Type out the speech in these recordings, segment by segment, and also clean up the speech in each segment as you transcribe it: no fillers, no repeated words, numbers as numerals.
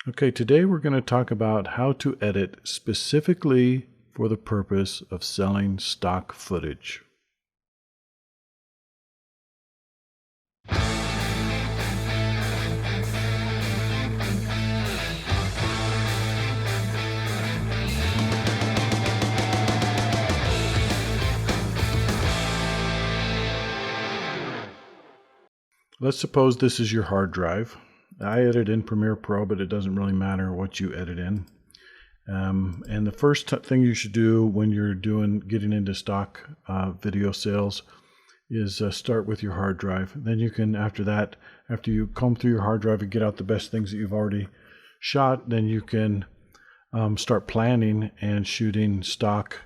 Okay, today we're going to talk about how to edit specifically for the purpose of selling stock footage. Let's suppose this is your hard drive. I edit in Premiere Pro, but it doesn't really matter what you edit in. And the first thing you should do when you're getting into stock video sales is start with your hard drive. Then you can, after you comb through your hard drive and get out the best things that you've already shot, then you can start planning and shooting stock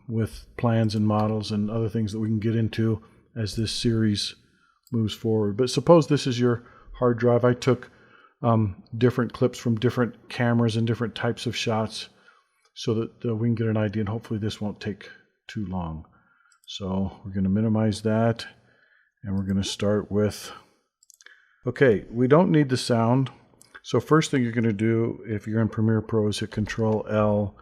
with plans and models and other things that we can get into as this series moves forward. But suppose this is your hard drive. I took different clips from different cameras and different types of shots so that we can get an idea, and hopefully this won't take too long. So we're going to minimize that, and we're going to start with, okay, we don't need the sound. So first thing you're going to do if you're in Premiere Pro is hit Control L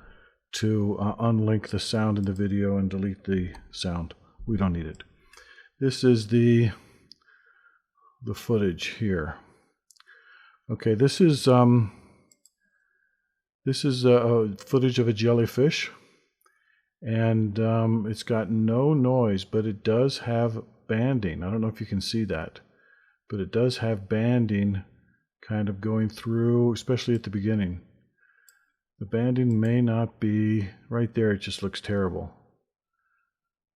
to unlink the sound in the video and delete the sound. We don't need it. This is the footage here. Okay, this is footage of a jellyfish, and it's got no noise, but it does have banding. I don't know if you can see that, but it does have banding kind of going through, especially at the beginning. The banding may not be right there. It just looks terrible.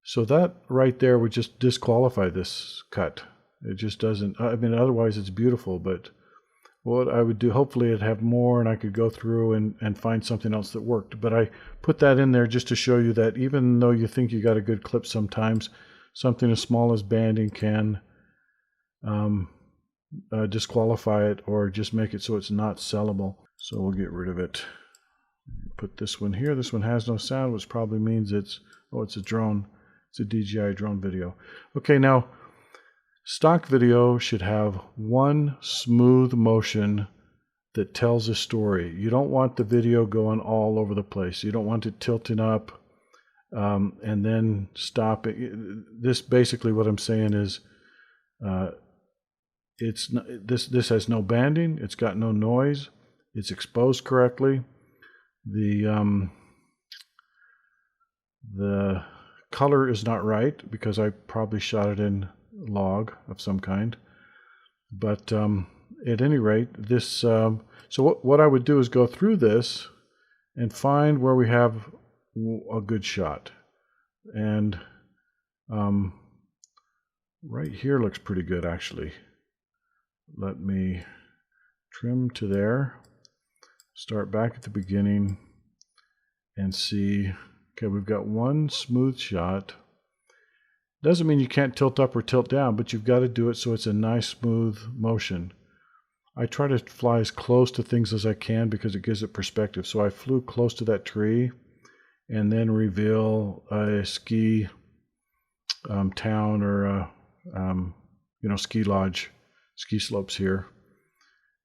So that right there would just disqualify this cut. It just doesn't, I mean, otherwise it's beautiful, but what I would do, hopefully it'd have more and I could go through and find something else that worked. But I put that in there just to show you that even though you think you got a good clip, sometimes something as small as banding can disqualify it or just make it so it's not sellable. So we'll get rid of it. Put this one here. This one has no sound, which probably means it's a drone. It's a DJI drone video. Okay, now stock video should have one smooth motion that tells a story. You don't want the video going all over the place. You don't want it tilting up and then stopping. This basically what I'm saying is this has no banding. It's got no noise. It's exposed correctly. The color is not right because I probably shot it in log of some kind, but at any rate, this so what I would do is go through this and find where we have a good shot, and right here looks pretty good actually. Let me trim to there, start back at the beginning and see. Okay, we've got one smooth shot. Doesn't mean you can't tilt up or tilt down, but you've got to do it so it's a nice smooth motion. I try to fly as close to things as I can because it gives it perspective. So I flew close to that tree and then reveal a ski town or a ski lodge, ski slopes here.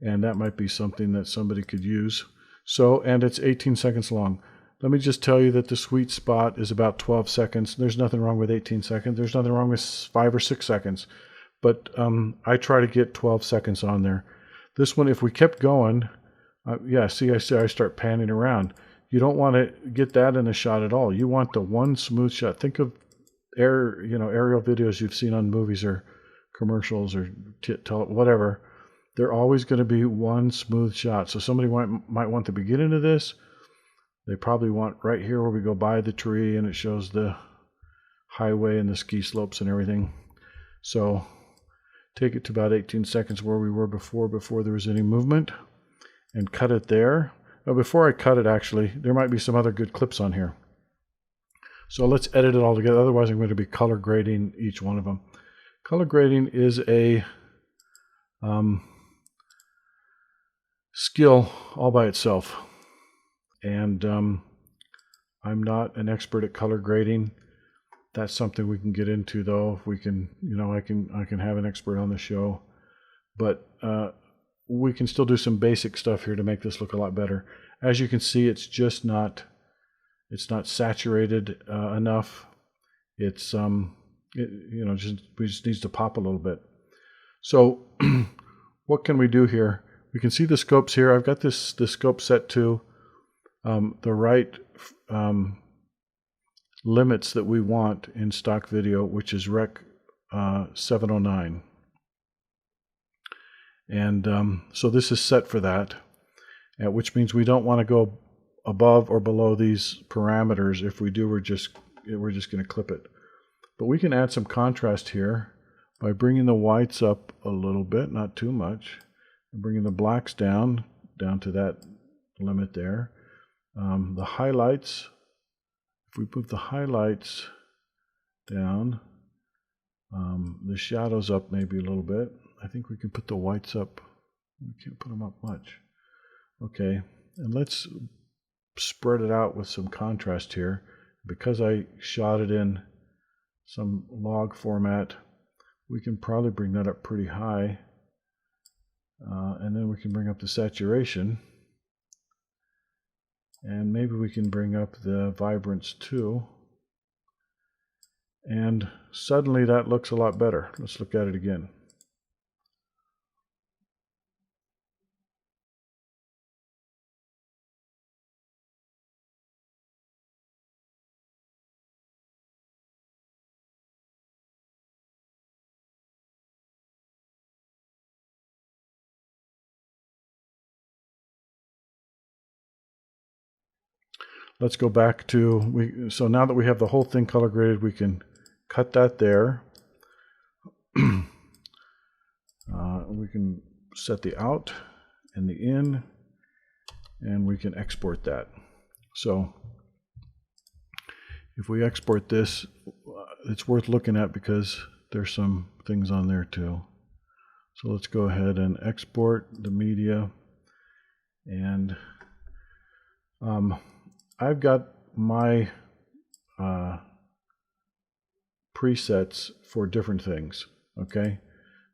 And that might be something that somebody could use. So, and it's 18 seconds long. Let me just tell you that the sweet spot is about 12 seconds. There's nothing wrong with 18 seconds. There's nothing wrong with 5 or 6 seconds. But I try to get 12 seconds on there. This one, if we kept going, I start panning around. You don't want to get that in a shot at all. You want the one smooth shot. Think of aerial videos you've seen on movies or commercials or whatever. They're always going to be one smooth shot. So somebody might want the beginning of this. They probably want right here where we go by the tree and it shows the highway and the ski slopes and everything. So take it to about 18 seconds where we were before there was any movement, and cut it there. Now before I cut it, actually, there might be some other good clips on here. So let's edit it all together. Otherwise I'm going to be color grading each one of them. Color grading is a skill all by itself. And I'm not an expert at color grading. That's something we can get into, though. If we can, I can have an expert on the show. But we can still do some basic stuff here to make this look a lot better. As you can see, it's just not saturated enough. It's we just needs to pop a little bit. So what can we do here? We can see the scopes here. I've got the scope set to the right limits that we want in stock video, which is Rec 709. And so this is set for that, which means we don't want to go above or below these parameters. If we do, we're just going to clip it. But we can add some contrast here by bringing the whites up a little bit, not too much, and bringing the blacks down to that limit there. The highlights, if we move the highlights down, the shadows up maybe a little bit. I think we can put the whites up. We can't put them up much. Okay, and let's spread it out with some contrast here. Because I shot it in some log format, we can probably bring that up pretty high. And then we can bring up the saturation. And maybe we can bring up the vibrance too. And suddenly that looks a lot better. Let's look at it again. Let's go back to, so now that we have the whole thing color graded, we can cut that there. We can set the out and the in, and we can export that. So if we export this, it's worth looking at because there's some things on there too. So let's go ahead and export the media. And I've got my presets for different things. Okay,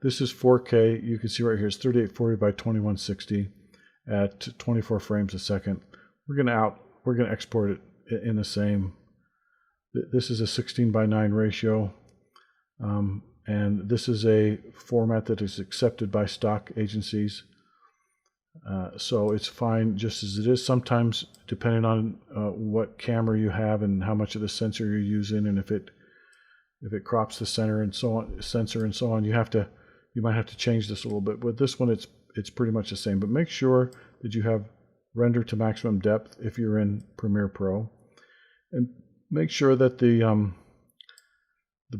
this is 4K. You can see right here it's 3840 by 2160 at 24 frames a second. We're gonna export it in the same. This is a 16:9 ratio, and this is a format that is accepted by stock agencies. So it's fine just as it is. Sometimes, depending on what camera you have and how much of the sensor you're using, and if it crops the sensor and so on, you might have to change this a little bit. With this one, it's pretty much the same. But make sure that you have render to maximum depth if you're in Premiere Pro, and make sure that the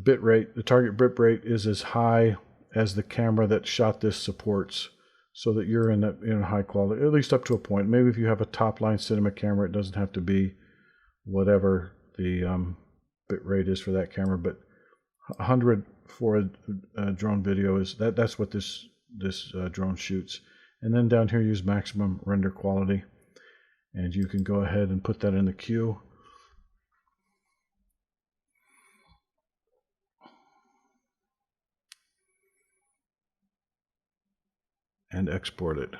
bit rate, the target bit rate, is as high as the camera that shot this supports, so that you're in high quality, at least up to a point. Maybe if you have a top-line cinema camera, it doesn't have to be whatever the bit rate is for that camera, but 100 for a drone video is that's what this drone shoots. And then down here, use maximum render quality, and you can go ahead and put that in the queue. And export it.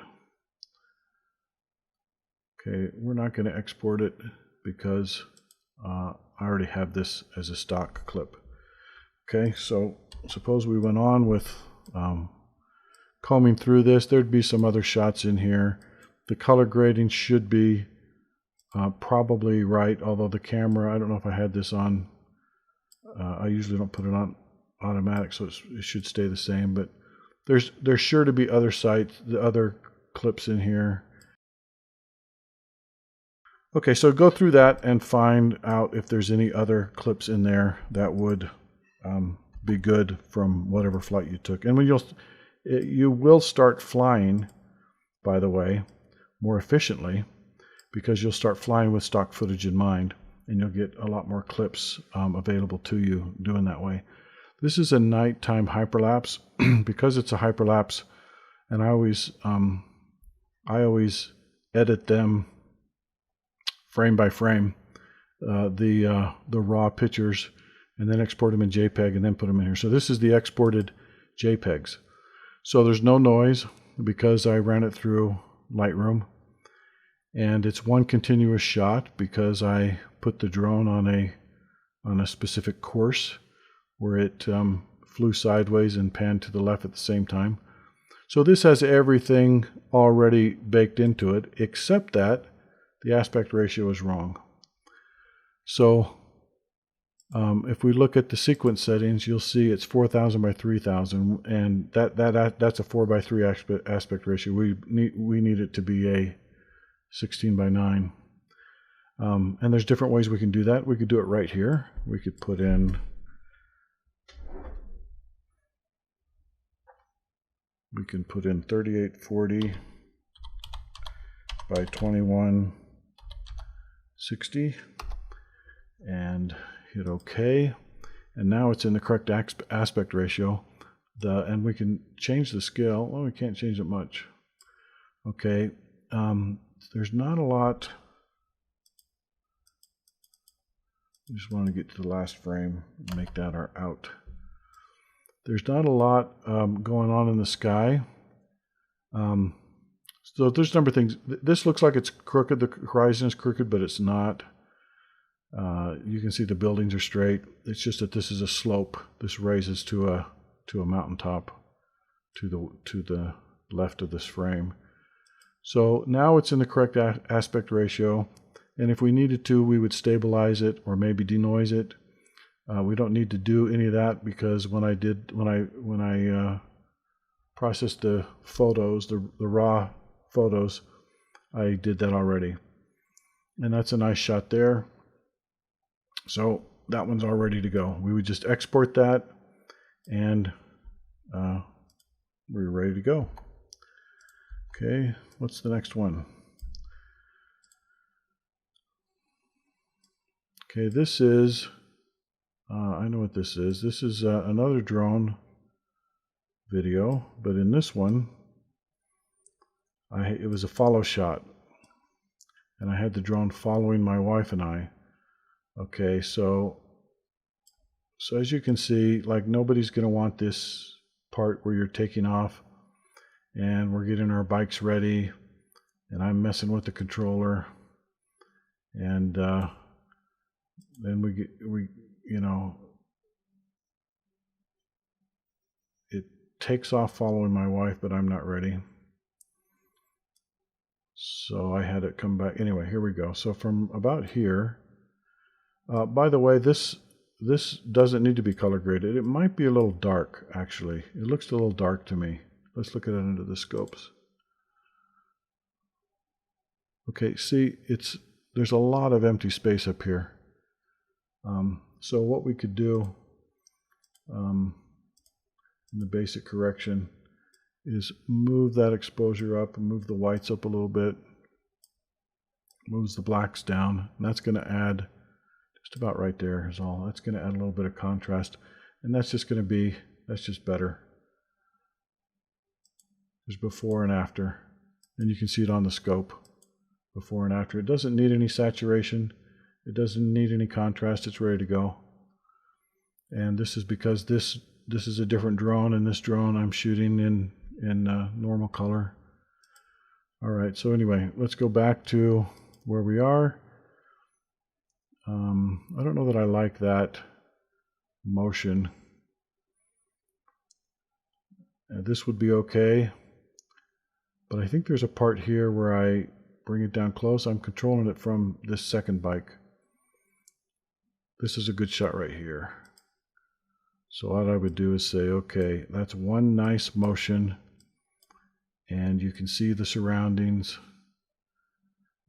Okay, we're not going to export it because I already have this as a stock clip. Okay, so suppose we went on with combing through this. There'd be some other shots in here. The color grading should be probably right, although the camera, I don't know if I had this on. I usually don't put it on automatic, so it should stay the same, but there's sure to be other sites, the other clips in here. Okay, so go through that and find out if there's any other clips in there that would be good from whatever flight you took. And when you will start flying, by the way, more efficiently, because you'll start flying with stock footage in mind, and you'll get a lot more clips available to you doing that way. This is a nighttime hyperlapse. Because it's a hyperlapse, and I always edit them frame by frame, the raw pictures, and then export them in JPEG and then put them in here. So this is the exported JPEGs. So there's no noise. because I ran it through Lightroom, and it's one continuous shot because I put the drone on a specific course where it flew sideways and panned to the left at the same time. So this has everything already baked into it, except that the aspect ratio is wrong. So if we look at the sequence settings, you'll see it's 4000 by 3000, and that's a 4 by 3 aspect ratio. We need it to be a 16 by 9. And there's different ways we can do that. We could do it right here. We could put in, we can put in 3840 by 2160 and hit OK. And now it's in the correct aspect ratio. And we can change the scale. Well, we can't change it much. Okay. There's not a lot. We just want to get to the last frame and make that our out. There's not a lot going on in the sky. So there's a number of things. This looks like it's crooked. The horizon is crooked, but it's not. You can see the buildings are straight. It's just that this is a slope. This raises to a mountaintop to the left of this frame. So now it's in the correct aspect ratio. And if we needed to, we would stabilize it or maybe denoise it. We don't need to do any of that because when I processed the photos, the raw photos, I did that already. And that's a nice shot there. So that one's all ready to go. We would just export that and we're ready to go. Okay, what's the next one? Okay, this is, I know what this is. This is another drone video, but in this one, it was a follow shot. And I had the drone following my wife and I. Okay, so as you can see, like nobody's going to want this part where you're taking off and we're getting our bikes ready and I'm messing with the controller and then we you know, it takes off following my wife, but I'm not ready. So I had it come back. Anyway, here we go. So from about here, by the way, this doesn't need to be color graded. It might be a little dark, actually. It looks a little dark to me. Let's look at it under the scopes. Okay, see, there's a lot of empty space up here. So what we could do in the basic correction is move that exposure up and move the whites up a little bit. Moves the blacks down, and that's going to add just about right there is all. That's going to add a little bit of contrast, and that's just better. There's before and after, and you can see it on the scope, before and after. It doesn't need any saturation. It doesn't need any contrast. It's ready to go. And this is because this is a different drone, and this drone I'm shooting in normal color. All right, so anyway, let's go back to where we are. I don't know that I like that motion. This would be okay, but I think there's a part here where I bring it down close. I'm controlling it from this second bike. This is a good shot right here. So what I would do is say, okay, that's one nice motion, and you can see the surroundings,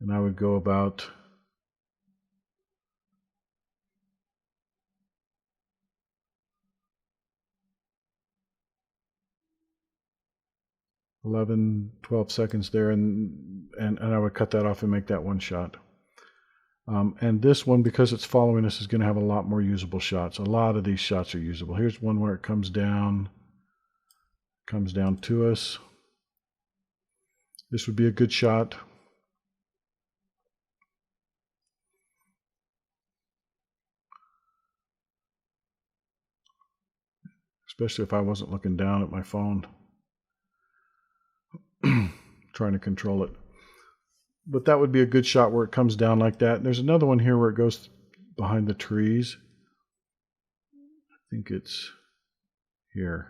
and I would go about 11, 12 seconds there, and I would cut that off and make that one shot. And this one, because it's following us, is going to have a lot more usable shots. A lot of these shots are usable. Here's one where it comes down to us. This would be a good shot. Especially if I wasn't looking down at my phone. trying to control it. But that would be a good shot where it comes down like that. There's another one here where it goes behind the trees. I think it's here.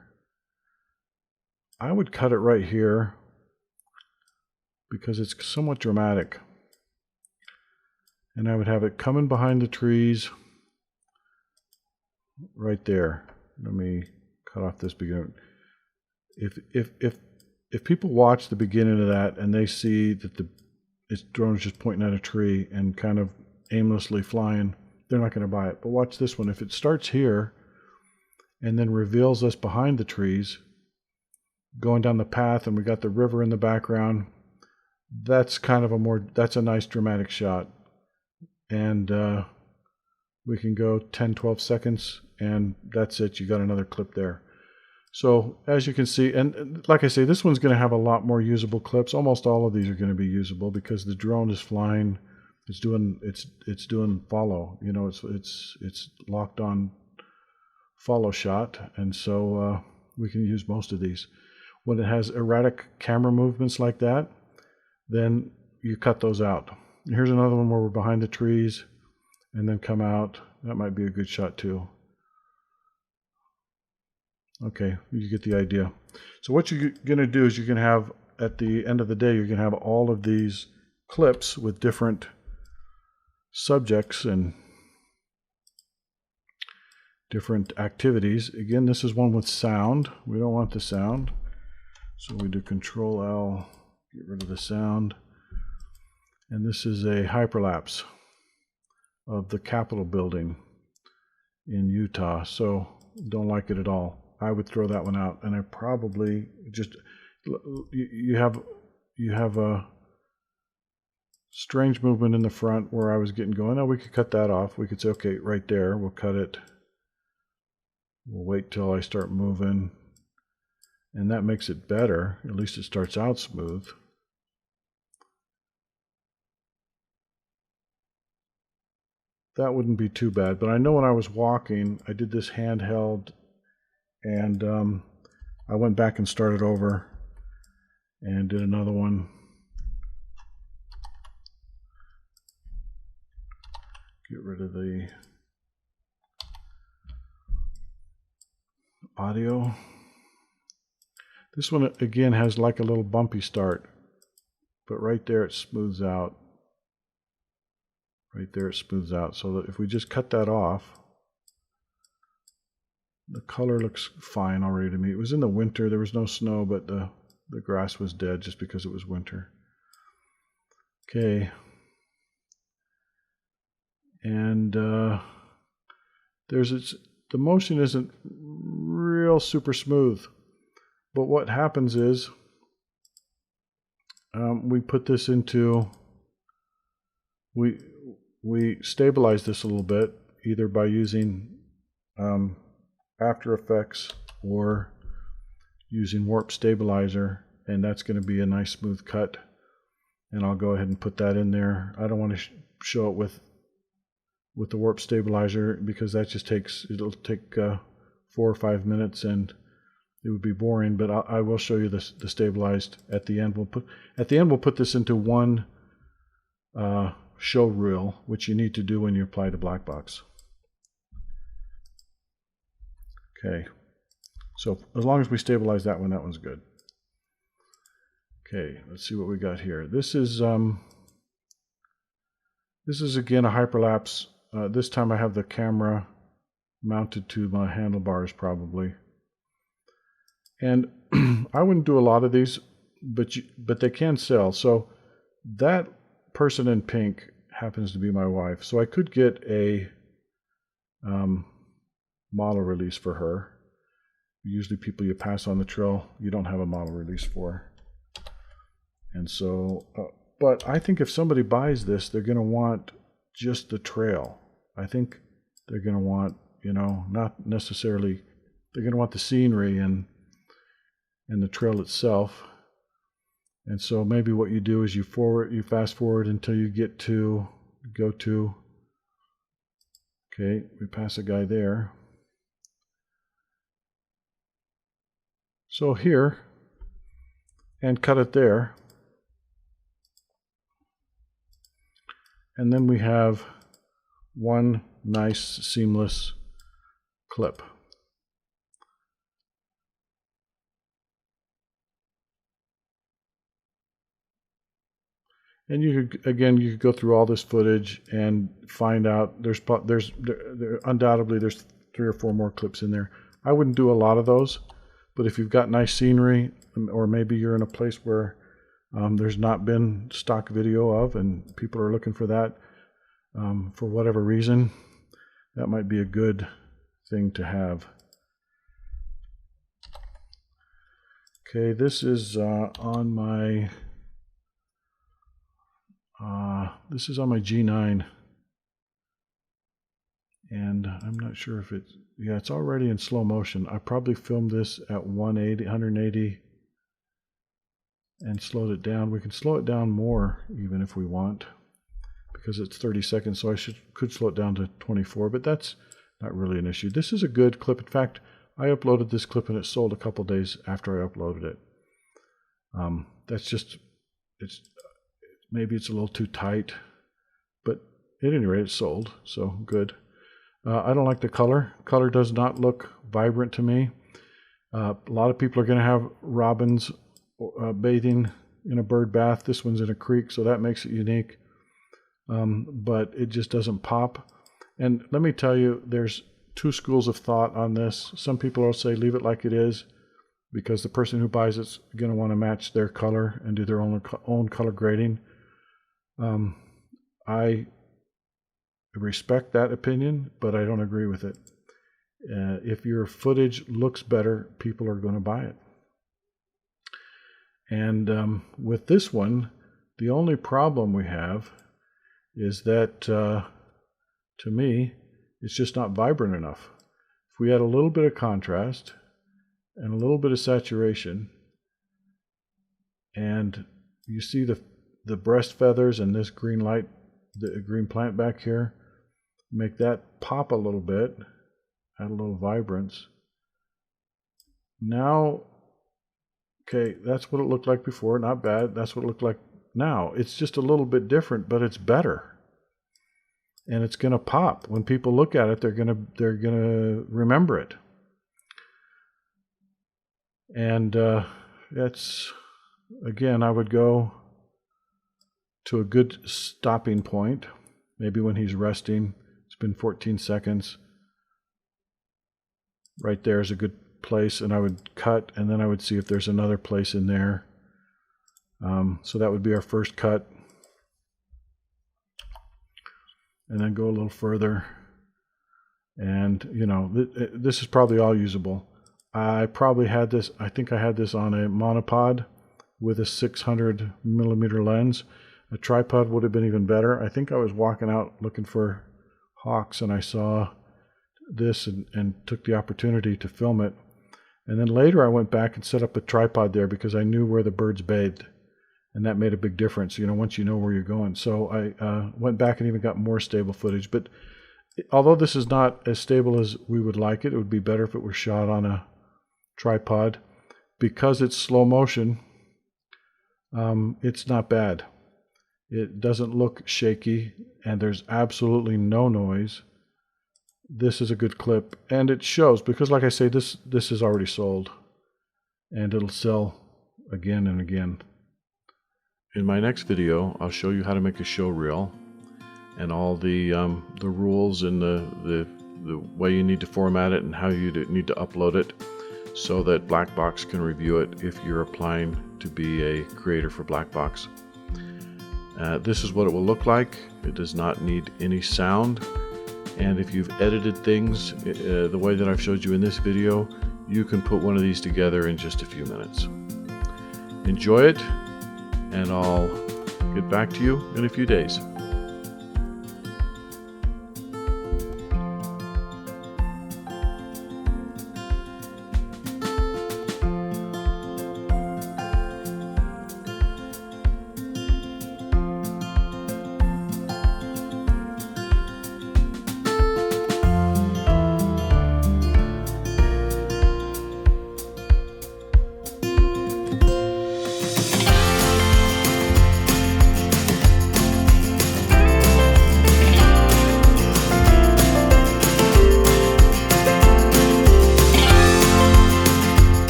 I would cut it right here because it's somewhat dramatic. And I would have it coming behind the trees right there. Let me cut off this beginning. If people watch the beginning of that and they see that its drone is just pointing at a tree and kind of aimlessly flying, they're not going to buy it. But watch this one. If it starts here and then reveals us behind the trees, going down the path, and we got the river in the background, that's kind of that's a nice dramatic shot. And we can go 10, 12 seconds, and that's it. You got another clip there. So as you can see, and like I say, this one's going to have a lot more usable clips. Almost all of these are going to be usable because the drone is flying. It's doing follow. You know, it's locked on follow shot, and so we can use most of these. When it has erratic camera movements like that, then you cut those out. And here's another one where we're behind the trees and then come out. That might be a good shot too. Okay, you get the idea. So what you're going to do is you're going to have, at the end of the day, you're going to have all of these clips with different subjects and different activities. Again, this is one with sound. We don't want the sound. So we do Control L, get rid of the sound. And this is a hyperlapse of the Capitol building in Utah. So don't like it at all. I would throw that one out, and I probably just, you have a strange movement in the front where I was getting going. Oh, we could cut that off. We could say, okay, right there, we'll cut it. We'll wait till I start moving, and that makes it better. At least it starts out smooth. That wouldn't be too bad, but I know when I was walking, I did this handheld, and I went back and started over and did another one. Get rid of the audio. This one again has like a little bumpy start, but right there it smooths out. Right there it smooths out, so that if we just cut that off, the color looks fine already to me. It was in the winter, there was no snow, but the grass was dead just because it was winter. Okay. And the motion isn't real super smooth, but what happens is we put this into, we stabilize this a little bit, either by using After Effects or using Warp Stabilizer, and that's going to be a nice smooth cut. And I'll go ahead and put that in there. I don't want to show it with the Warp Stabilizer because that just it'll take 4 or 5 minutes and it would be boring. But I will show you the stabilized at the end. We'll put this into one show reel, which you need to do when you apply to black box. Okay, so as long as we stabilize that one's good. Okay, let's see what we got here. This is again a hyperlapse. This time I have the camera mounted to my handlebars probably, and I wouldn't do a lot of these, but they can sell. So that person in pink happens to be my wife, so I could get a model release for her. Usually people you pass on the trail, you don't have a model release for. And so, but I think if somebody buys this, they're going to want just the trail. I think they're going to want, not necessarily, they're going to want the scenery and the trail itself. And so maybe what you do is you fast forward until you go to, okay, we pass a guy there. So here, and cut it there. And then we have one nice seamless clip. And you could go through all this footage and find out there undoubtedly there's 3 or 4 more clips in there. I wouldn't do a lot of those, but if you've got nice scenery, or maybe you're in a place where there's not been stock video of and people are looking for that for whatever reason, that might be a good thing to have. Okay, this is on my G9, and I'm not sure if it's already in slow motion. I probably filmed this at 180 and slowed it down. We can slow it down more even if we want, because it's 30 seconds, so I could slow it down to 24, but that's not really an issue. This is a good clip. In fact, I uploaded this clip and it sold a couple days after I uploaded it. That's just, maybe it's a little too tight, but at any rate, it sold, so good. I don't like the color. Color does not look vibrant to me. A lot of people are going to have robins bathing in a bird bath. This one's in a creek, so that makes it unique. But it just doesn't pop. And let me tell you, there's 2 schools of thought on this. Some people will say leave it like it is, because the person who buys it's going to want to match their color and do their own color grading. I respect that opinion, but I don't agree with it. If your footage looks better, people are going to buy it. And with this one, the only problem we have is that, to me, it's just not vibrant enough. If we add a little bit of contrast and a little bit of saturation, and you see the breast feathers and this green light, the green plant back here, make that pop a little bit, add a little vibrance. Now, okay, that's what it looked like before, not bad. That's what it looked like now. It's just a little bit different, but it's better. And it's going to pop. When people look at it, they're going to remember it. And it's, again, I would go to a good stopping point, maybe when he's resting. It's been 14 seconds. Right there is a good place, and I would cut, and then I would see if there's another place in there. So that would be our first cut. And then go a little further. And, you know, this is probably all usable. I probably had this, I think I had this on a monopod with a 600 millimeter lens. A tripod would have been even better. I think I was walking out looking for hawks and I saw this and took the opportunity to film it. And then later I went back and set up a tripod there because I knew where the birds bathed. And that made a big difference, you know, once you know where you're going. So I went back and even got more stable footage. But although this is not as stable as we would like it, it would be better if it were shot on a tripod. Because it's slow motion, it's not bad. It doesn't look shaky, and there's absolutely no noise. This is a good clip, and it shows, because like I say, this is already sold, and it'll sell again and again. In my next video, I'll show you how to make a show reel, and all the rules and the way you need to format it and how you need to upload it, so that Blackbox can review it if you're applying to be a creator for Blackbox. This is what it will look like. It does not need any sound. And if you've edited things the way that I've showed you in this video, you can put one of these together in just a few minutes. Enjoy it, and I'll get back to you in a few days.